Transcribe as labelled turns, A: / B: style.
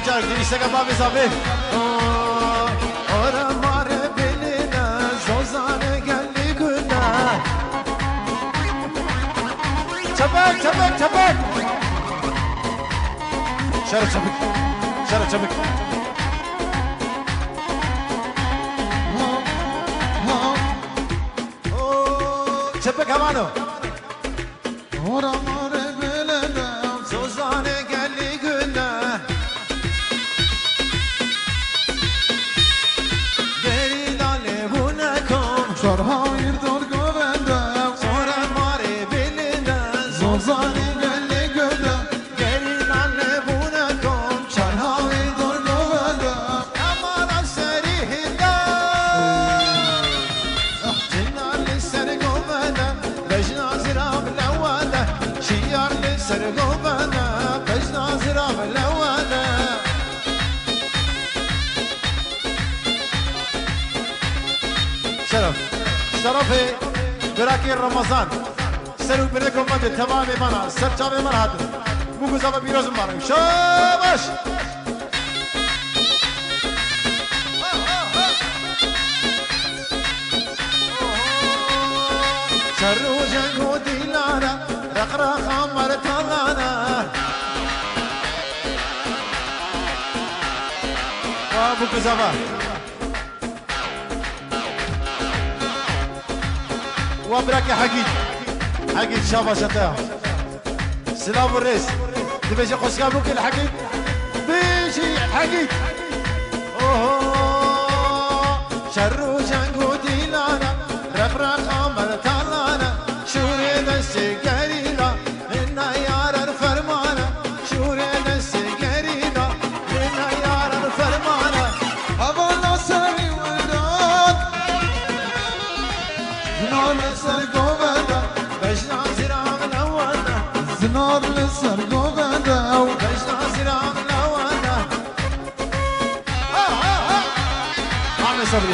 A: جارك دي اشتغل بابي صافي ورا مار بلنا زوزان قال لي كنا شبك شبك شبك شرب شبك شرب شبك شبك همانو
B: ورا مار بلنا
A: زوزان قال لي كنا قرينا لبونكم
B: شرها يردور قوبندا
A: صورة ماري بلنا
B: زوزان قال لي قدا
A: قرينا لبونكم
B: شرها يردور قوبندا
A: أمر السريح دا جنا للسرق وبدا لجنا زراب الأولى شيار للسرق وبدا لجنا زراب الأولى شرف شرفي براكي رمضان سرو بريكم مدى تمامي منا سر جامي منا هاتو بوكو زابا بيروز مبارك شاباش شرو جنگو ديلانا رقراق عمر تغانا بوكو زابا وبراكي حقيد شابا شتاع سلام الرئيس تبيجي قصقا بوكي الحقيد بيجي حقيد اوه شرو جنگو ديلانا رقراق عمر تغانا شوري دستي قريلا إنا يار الفرمانة شوري دستي قريلا إنا يار الفرمانة
B: أبا سري وداد زنار لسر قوبندا
A: بجنا زرام الأولى
B: زنار لسر قوبندا
A: بجنا زرام الأولى عامل صبري